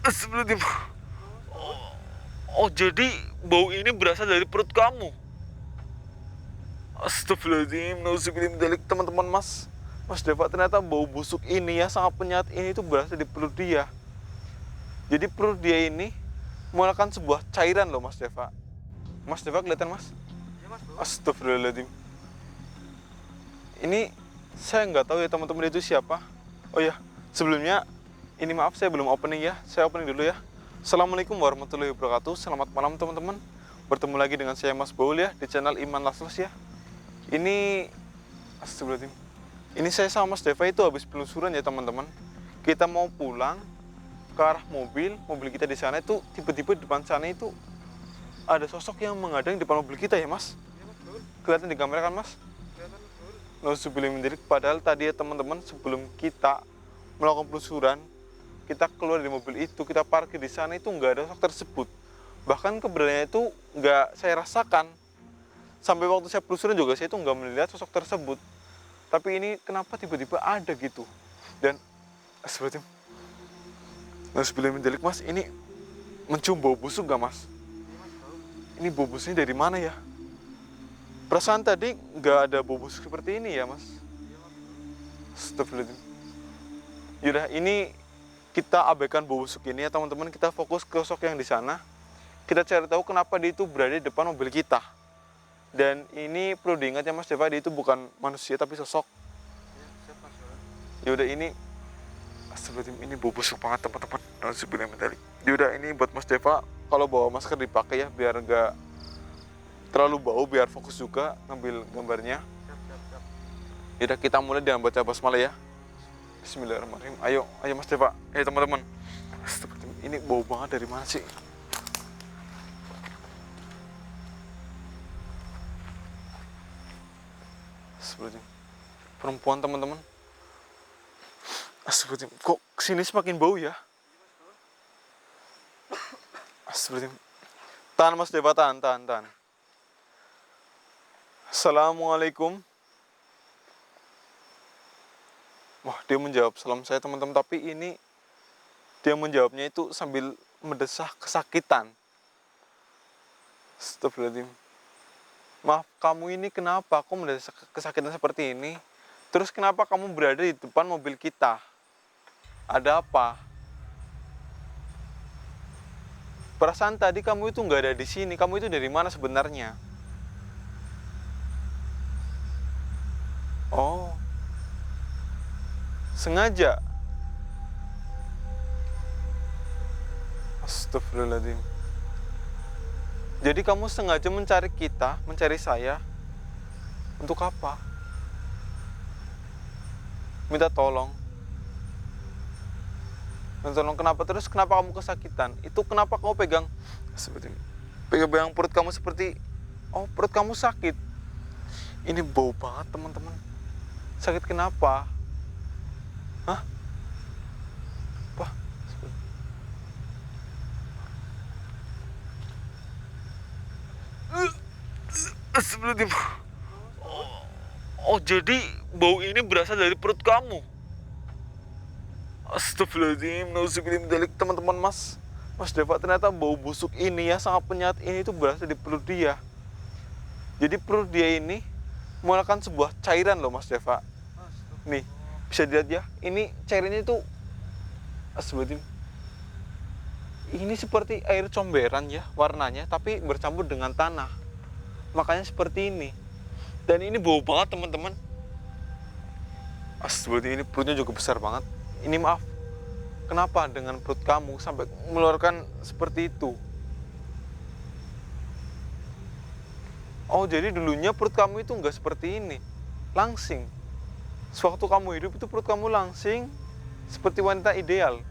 Sebelum oh, jadi bau ini berasal dari perut kamu. Astagfirullahaladzim, nauzubillah min dzalik. Teman-teman, Mas Deva, ternyata bau busuk ini ya, sangat penyat ini itu berasal dari perut dia. Jadi perut dia ini mengeluarkan sebuah cairan loh, Mas Deva. Mas Deva kelihatan, Mas? Iya mas, bau. Astagfirullahaladzim. Ini saya nggak tahu ya teman-teman itu siapa. Oh ya, sebelumnya ini maaf saya belum opening ya. Saya opening dulu ya. Assalamualaikum warahmatullahi wabarakatuh. Selamat malam teman-teman. Bertemu lagi dengan saya Mas Baul ya di channel Iman Laslos ya. Ini astagfirullahaladzim. Ini saya sama Mas Deva itu habis penelusuran ya teman-teman. Kita mau pulang ke arah mobil kita di sana itu tiba-tiba di depan sana itu ada sosok yang menghadang di depan mobil kita ya Mas. Iya mas, bau. Kelihatan di kamera kan Mas? Kelihatan mas, bau. Nauzubillah min dzalik. Padahal tadi ya teman-teman, sebelum kita melakukan penelusuran, kita keluar dari mobil itu, kita parkir di sana itu nggak ada sosok tersebut. Bahkan keberadaannya itu nggak saya rasakan. Sampai waktu saya penelusuran juga saya itu nggak melihat sosok tersebut. Tapi ini kenapa tiba-tiba ada gitu? Dan seperti nauzubillah min dzalik Mas, ini mencium bau busuk nggak Mas? Iya mas, bau. Ini bau busuknya dari mana ya? Perasaan tadi nggak ada bau busuk seperti ini ya Mas? Iya mas, bau. Astagfirullahaladzim. Yaudah, ini kita abaikan bau busuk ini ya teman-teman. Kita fokus ke sosok yang di sana. Kita cari tahu kenapa dia itu berada di depan mobil kita. Dan ini perlu diingat ya Mas Deva, dia itu bukan manusia tapi sosok. Iya, siap mas, bau. Yaudah, ini astagfirullahaladzim, ini bau busuk banget teman-teman. Nauzubillah min dzalik. Yaudah, ini buat Mas Deva, kalau bawa masker dipakai ya biar nggak terlalu bau, biar fokus juga ngambil gambarnya. Siap. Yaudah, kita mulai dengan baca basmalah ya. Bismillahirrahmanirrahim. Ayo Mas Deva. Teman-teman. Astagfirullahaladzim, ini bau banget dari mana sih? Astagfirullahaladzim. Perempuan teman-teman. Astagfirullahaladzim. Kok kesini semakin bau ya? Astagfirullahaladzim. Tahan Mas Deva, tahan. Assalamualaikum. Wah, dia menjawab salam saya teman-teman, tapi ini dia menjawabnya itu sambil mendesah kesakitan. Astagfirullahaladzim. Maaf, kamu ini kenapa? Kok mendesah kesakitan seperti ini? Terus kenapa kamu berada di depan mobil kita? Ada apa? Perasaan tadi kamu itu nggak ada di sini. Kamu itu dari mana sebenarnya? Oh, sengaja. Astagfirullahaladzim. Jadi kamu sengaja mencari kita, mencari saya. Untuk apa? Minta tolong. Minta tolong kenapa? Terus kenapa kamu kesakitan? Itu kenapa kamu pegang seperti ini? Pegang perut kamu seperti, oh perut kamu sakit. Ini bau banget teman-teman. Sakit kenapa? Hah? Apa? Sebelum oh, jadi bau ini berasal dari perut kamu. Astagfirullahaladzim, nauzubillah min dzalik. Teman-teman, Mas Deva, ternyata bau busuk ini ya, sangat penyat ini itu berasal dari perut dia. Jadi perut dia ini mengeluarkan sebuah cairan loh Mas Deva. Nih, bisa dilihat ya. Ini cairannya itu astagfirullahaladzim. Ini seperti air comberan ya warnanya, tapi bercampur dengan tanah. Makanya seperti ini. Dan ini bau banget teman-teman. Astagfirullahaladzim, ini perutnya juga besar banget. Ini maaf, kenapa dengan perut kamu sampai mengeluarkan seperti itu? Oh, jadi dulunya perut kamu itu nggak seperti ini, langsing. Sewaktu kamu hidup itu perut kamu langsing, seperti wanita ideal.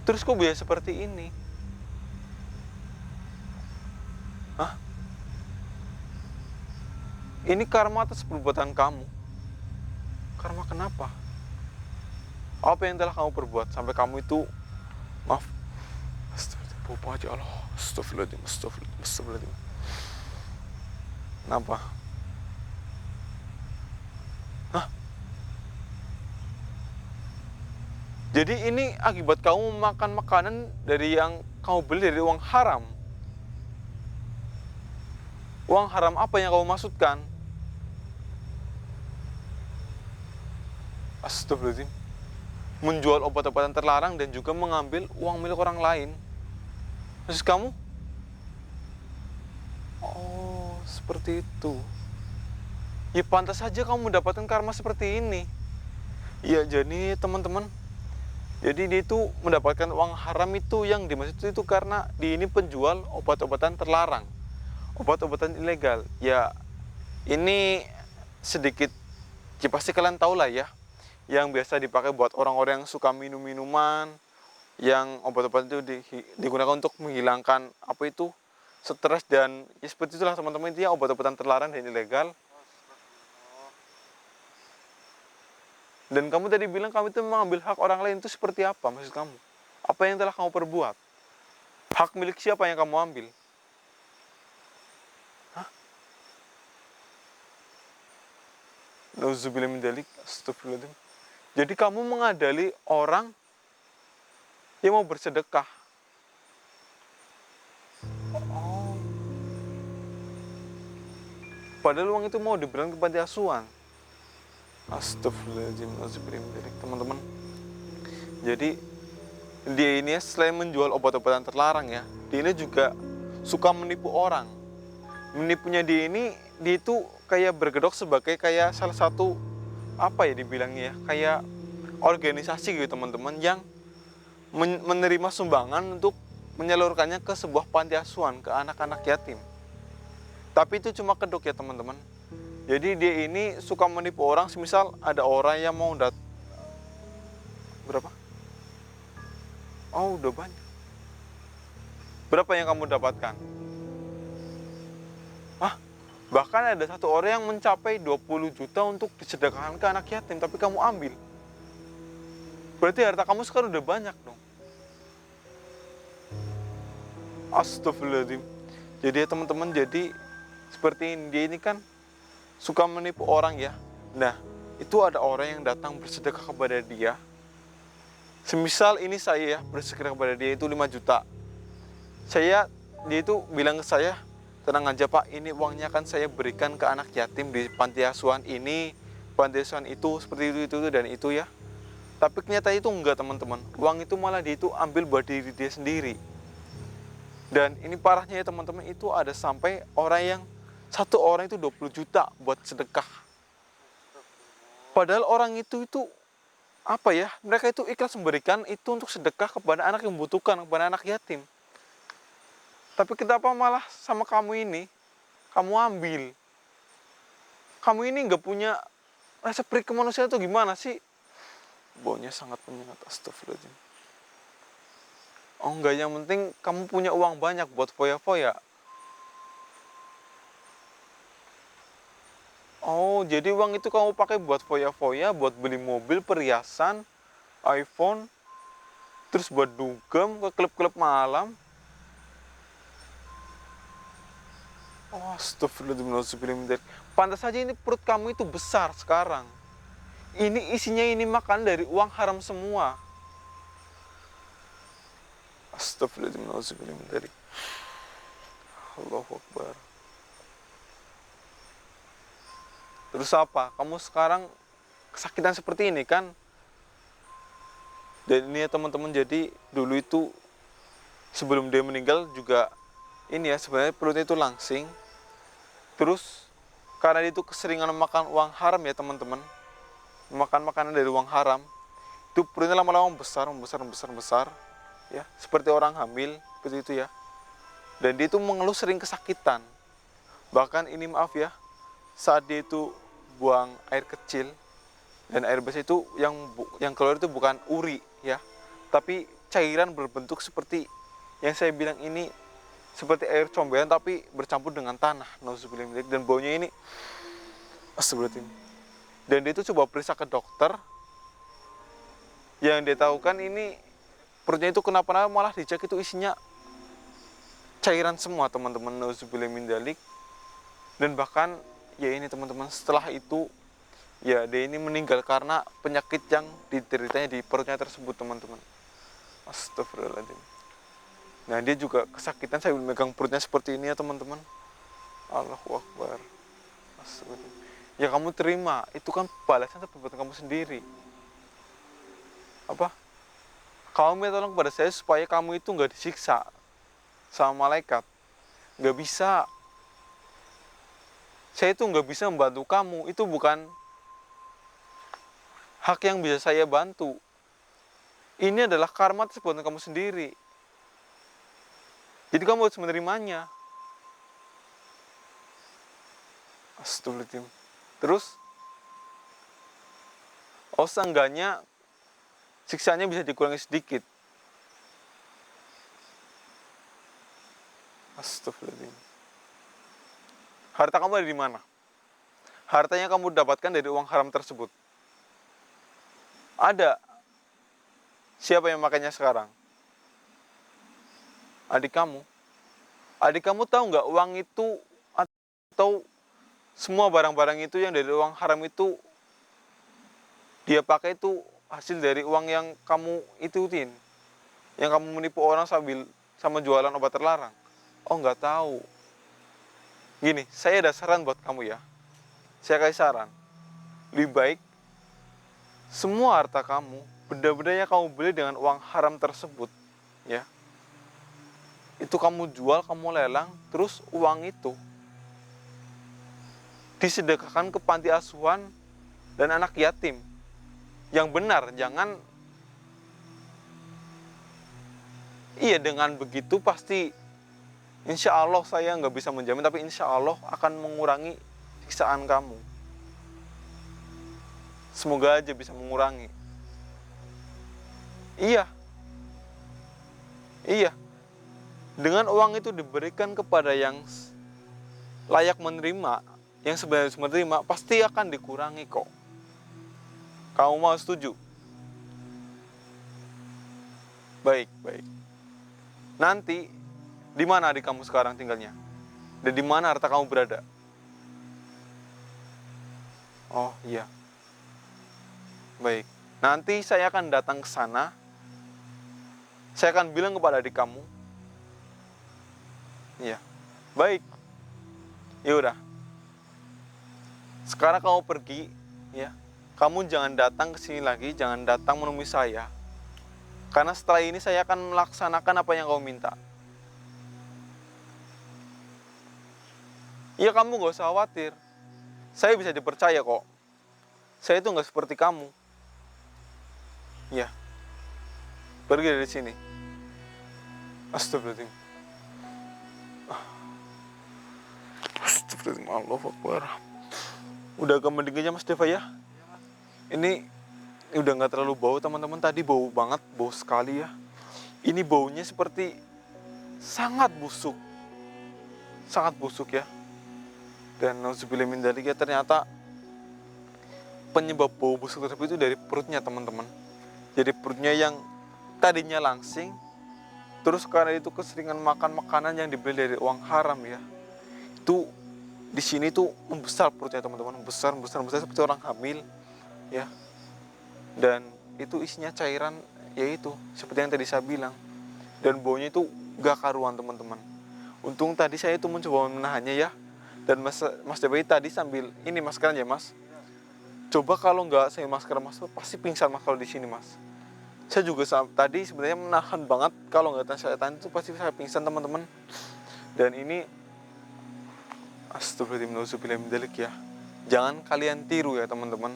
Terus kok bisa seperti ini? Hah? Ini karma atas perbuatan kamu. Karma kenapa? Apa yang telah kamu perbuat sampai kamu itu, maaf, astagfirullahaladzim, bau aja Allah, astagfirullahaladzim. Kenapa? Hah? Jadi ini akibat kamu makan makanan dari yang kamu beli dari uang haram. Uang haram apa yang kamu maksudkan? Astagfirullahaladzim. Menjual obat-obatan terlarang dan juga mengambil uang milik orang lain. Maksud kamu? Oh, seperti itu. Ya pantas saja kamu mendapatkan karma seperti ini. Ya jadi teman-teman, jadi dia itu mendapatkan uang haram itu yang dimaksud itu karena dia ini penjual obat-obatan terlarang. Obat-obatan ilegal. Ya ini sedikit, ya pasti kalian tahu lah ya. Yang biasa dipakai buat orang-orang yang suka minum-minuman, yang obat-obatan itu digunakan untuk menghilangkan apa itu stres dan ya seperti itulah teman-teman, intinya obat-obatan terlarang dan ilegal. Dan kamu tadi bilang kamu itu mengambil hak orang lain, itu seperti apa maksud kamu? Apa yang telah kamu perbuat? Hak milik siapa yang kamu ambil? Hah? Nauzubillah min dzalik. Astagfirullahaladzim. Jadi kamu mengadali orang yang mau bersedekah. Oh. Padahal uang itu mau diberikan ke panti asuhan. Astagfirullahaladzim. Nauzubillah min dzalik. Teman-teman. Jadi dia ini selain menjual obat-obatan terlarang ya, dia ini juga suka menipu orang. Menipunya dia ini, dia itu kayak bergedok sebagai kayak salah satu apa ya dibilangnya ya, kayak organisasi gitu teman-teman, yang menerima sumbangan untuk menyalurkannya ke sebuah panti asuhan, ke anak-anak yatim. Tapi itu cuma kedok ya teman-teman. Jadi dia ini suka menipu orang, semisal ada orang yang mau berapa? Oh udah banyak. Berapa yang kamu dapatkan? Bahkan ada satu orang yang mencapai 20 juta untuk disedekahkan ke anak yatim, tapi kamu ambil. Berarti harta kamu sekarang udah banyak dong. Astagfirullahaladzim. Jadi ya teman-teman, jadi seperti ini, dia ini kan suka menipu orang ya. Nah, itu ada orang yang datang bersedekah kepada dia. Semisal ini saya ya, bersedekah kepada dia itu 5 juta. Dia itu bilang ke saya, tenang aja Pak, ini uangnya kan saya berikan ke anak yatim di panti asuhan ini, panti asuhan itu, seperti itu dan itu ya. Tapi ternyata itu enggak teman-teman, uang itu malah dia itu ambil buat diri dia sendiri. Dan ini parahnya ya teman-teman, itu ada sampai satu orang itu 20 juta buat sedekah. Padahal orang itu apa ya, mereka itu ikhlas memberikan itu untuk sedekah kepada anak yang membutuhkan, kepada anak yatim. Tapi kenapa malah sama kamu ini, kamu ambil? Kamu ini nggak punya rasa peri kemanusiaan itu gimana sih? Baunya sangat menyengat, astagfirullahaladzim. Oh enggak, yang penting kamu punya uang banyak buat foya-foya. Oh, jadi uang itu kamu pakai buat foya-foya, buat beli mobil, perhiasan, iPhone, terus buat dugem ke klub-klub malam. Oh, astagfirullahaladzim. Pantas saja ini perut kamu itu besar sekarang. Ini isinya ini makan dari uang haram semua. Astagfirullahaladzim. Allahu Akbar. Terus apa? Kamu sekarang kesakitan seperti ini kan? Dan ini ya teman-teman, jadi dulu itu sebelum dia meninggal juga ini ya, sebenarnya perutnya itu langsing. Terus karena dia itu keseringan makan uang haram ya teman-teman, makan makanan dari uang haram, itu perutnya lama-lama membesar ya, seperti orang hamil seperti itu ya. Dan dia itu mengeluh sering kesakitan. Bahkan ini maaf ya, saat dia itu buang air kecil dan air besar itu yang keluar itu bukan uri ya, tapi cairan berbentuk seperti yang saya bilang ini, seperti air comberan tapi bercampur dengan tanah. Nauzubillah. Dan baunya ini astagfirullahaladzim. Dan dia itu coba periksa ke dokter, yang dia tahu kan ini perutnya itu kenapa malah dicek itu isinya cairan semua teman-teman. Nauzubillah min dzalik. Dan bahkan ya ini teman-teman, setelah itu Ya, dia ini meninggal karena penyakit yang dideritanya di perutnya tersebut, teman-teman. Astagfirullahaladzim. Nah, dia juga kesakitan sambil megang perutnya seperti ini ya, teman-teman. Allahu Akbar. Astagfirullahaladzim. Ya, kamu terima, itu kan balasan atas perbuatan kamu sendiri. Apa? Kamu minta tolong kepada saya supaya kamu itu nggak disiksa sama malaikat. Nggak bisa. Saya itu nggak bisa membantu kamu. Itu bukan hak yang bisa saya bantu. Ini adalah karma atas perbuatan kamu sendiri. Jadi kamu harus menerimanya. Astagfirullahaladzim. Terus, seenggaknya siksanya bisa dikurangi sedikit. Astagfirullahaladzim. Harta kamu ada di mana? Hartanya kamu dapatkan dari uang haram tersebut. Ada. Siapa yang makainya sekarang? Adik kamu. Adik kamu tahu nggak uang itu atau semua barang-barang itu yang dari uang haram itu dia pakai itu hasil dari uang yang kamu ituin, yang kamu menipu orang sambil sama jualan obat terlarang. Oh, nggak tahu. Gini, saya ada saran buat kamu ya. Saya kasih saran. Lebih baik semua harta kamu, benda-benda yang kamu beli dengan uang haram tersebut, ya, itu kamu jual, kamu lelang, terus uang itu disedekahkan ke panti asuhan dan anak yatim. Yang benar, jangan, iya, dengan begitu pasti insya Allah saya nggak bisa menjamin, tapi insya Allah akan mengurangi siksaan kamu. Semoga aja bisa mengurangi. Iya. Iya. Dengan uang itu diberikan kepada yang layak menerima, yang sebenarnya harus menerima, pasti akan dikurangi kok. Kamu mau setuju? Baik, baik. Nanti, di mana adik kamu sekarang tinggalnya? Dan di mana harta kamu berada? Oh, iya. Baik. Nanti saya akan datang ke sana. Saya akan bilang kepada adik kamu. Iya. Baik. Ya udah. Sekarang kamu pergi, ya. Kamu jangan datang ke sini lagi, jangan datang menemui saya. Karena setelah ini saya akan melaksanakan apa yang kamu minta. Iya, kamu gak usah khawatir. Saya bisa dipercaya kok. Saya itu gak seperti kamu. Ya. Pergi dari sini. Astagfirullahaladzim. Astagfirullahaladzim. Allahu Akbar. Udah agak mendingan Mas Deva ya. Ini udah gak terlalu bau teman-teman. Tadi bau banget, bau sekali ya. Ini baunya seperti sangat busuk. Sangat busuk ya. Dan nauzubillah min dzalik, ya, ternyata penyebab bau busuk tersebut itu dari perutnya teman-teman. Jadi perutnya yang tadinya langsing, terus karena itu keseringan makan makanan yang dibeli dari uang haram ya, itu di sini tuh membesar perutnya teman-teman, besar seperti orang hamil ya. Dan itu isinya cairan, yaitu seperti yang tadi saya bilang. Dan baunya itu gak karuan teman-teman. Untung tadi saya itu mencoba menahannya ya. Dan Mas Dewi tadi sambil ini maskeran ya Mas. Coba kalau nggak saya masker Mas, pasti pingsan Mas kalau di sini Mas. Saya juga tadi sebenarnya menahan banget, kalau nggak saya tahan itu pasti saya pingsan teman-teman. Dan ini astagfirullahaladzim ya. Jangan kalian tiru ya teman-teman.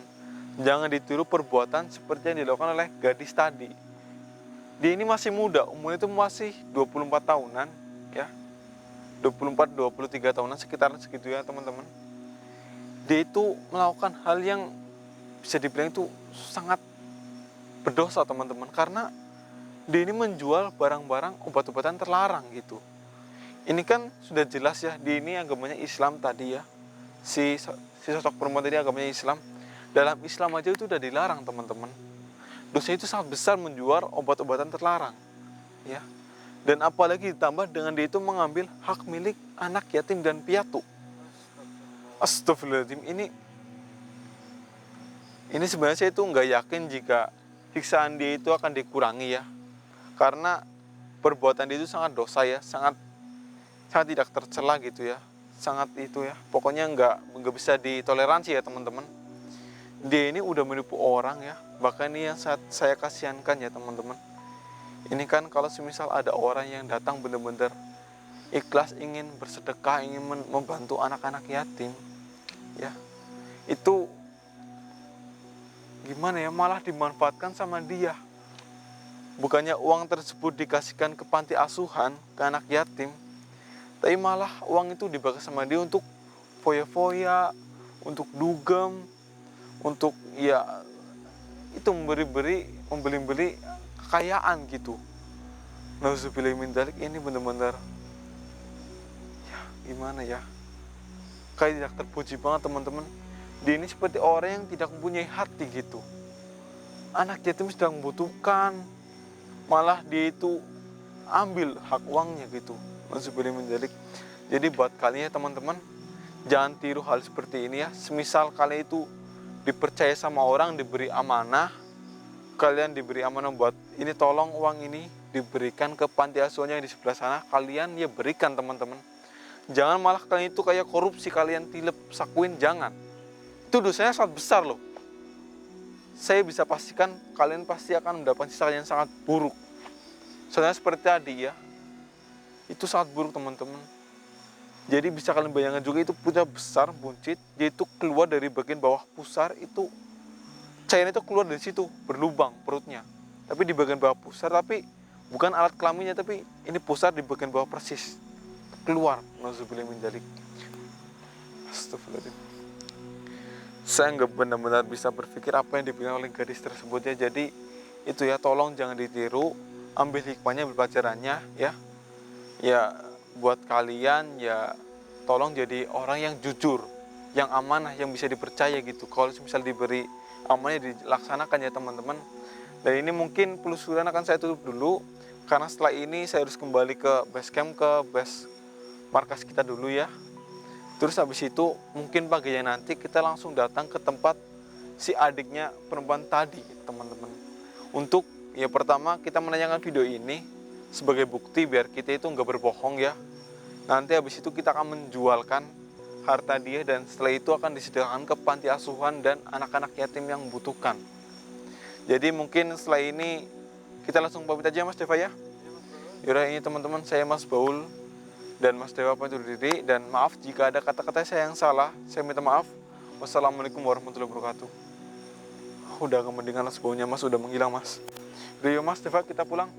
Jangan ditiru perbuatan seperti yang dilakukan oleh gadis tadi. Dia ini masih muda, umurnya itu masih 24 tahunan ya. 24-23 tahunan sekitaran segitu ya teman-teman. Dia itu melakukan hal yang bisa dibilang itu sangat berdosa teman-teman, karena dia ini menjual barang-barang obat-obatan terlarang gitu. Ini kan sudah jelas ya, dia ini agamanya Islam tadi ya. Si sosok perempuan tadi agamanya Islam. Dalam Islam aja itu udah dilarang teman-teman. Dosa itu sangat besar menjual obat-obatan terlarang ya. Dan apalagi ditambah dengan dia itu mengambil hak milik anak yatim dan piatu. Astagfirullahaladzim, ini Ini sebenarnya saya itu nggak yakin jika siksaan dia itu akan dikurangi ya. Karena perbuatan dia itu sangat dosa ya, sangat sangat tidak tercela gitu ya. Sangat itu ya, pokoknya nggak bisa ditoleransi ya teman-teman. Dia ini udah menipu orang ya, bahkan ini yang saya kasihankan ya teman-teman. Ini kan kalau semisal ada orang yang datang benar-benar ikhlas ingin bersedekah, ingin membantu anak-anak yatim, ya itu gimana ya, malah dimanfaatkan sama dia. Bukannya uang tersebut dikasihkan ke panti asuhan, ke anak yatim, tapi malah uang itu dipakai sama dia untuk foya-foya, untuk dugem, untuk ya itu membeli kekayaan gitu. Nauzubillah min dzalik, ini benar-benar ya gimana ya, kayak tidak terpuji banget teman-teman. Dia ini seperti orang yang tidak mempunyai hati gitu. Anak yatim sedang membutuhkan, malah dia itu ambil hak uangnya gitu. Nauzubillah min dzalik. Jadi buat kalian ya teman-teman, jangan tiru hal seperti ini ya. Semisal kalian itu dipercaya sama orang, diberi amanah, kalian diberi amanah buat ini, tolong uang ini diberikan ke panti asuhan yang di sebelah sana, kalian ya berikan teman-teman. Jangan malah kalian itu kayak korupsi, kalian tilep sakuin, jangan. Itu dosanya sangat besar loh. Saya bisa pastikan kalian pasti akan mendapat sisa yang sangat buruk. Soalnya seperti tadi ya, itu sangat buruk teman-teman. Jadi bisa kalian bayangkan juga, itu punya besar, buncit, dia itu keluar dari bagian bawah pusar, itu cairan itu keluar dari situ, berlubang perutnya. Tapi di bagian bawah pusar, tapi bukan alat kelaminnya, tapi ini pusar di bagian bawah persis. Keluar, nauzubillah min dzalik. Astagfirullahaladzim. Saya nggak benar-benar bisa berpikir apa yang dibilang oleh gadis tersebut ya. Jadi itu ya, tolong jangan ditiru, ambil hikmahnya, ambil pelajarannya ya. Ya buat kalian ya, tolong jadi orang yang jujur, yang amanah, yang bisa dipercaya gitu. Kalau misal diberi amanah dilaksanakan ya teman-teman. Dan ini mungkin penelusuran akan saya tutup dulu, karena setelah ini saya harus kembali ke base camp, ke base markas kita dulu ya. Terus habis itu mungkin paginya nanti kita langsung datang ke tempat si adiknya perempuan tadi teman-teman. Untuk ya pertama kita menayangkan video ini sebagai bukti biar kita itu nggak berbohong ya. Nanti habis itu kita akan menjualkan harta dia, dan setelah itu akan disediakan ke panti asuhan dan anak-anak yatim yang membutuhkan. Jadi mungkin setelah ini kita langsung pamit aja Mas Deva ya. Yaudah, ini teman-teman, saya Mas Baul dan Mas Dewa pamit undur diri, dan maaf jika ada kata-kata saya yang salah, saya minta maaf. Wassalamualaikum warahmatullahi wabarakatuh. Udah kepentingan Mas baunya Mas udah menghilang Mas. Udah yuk Mas Deva, kita pulang.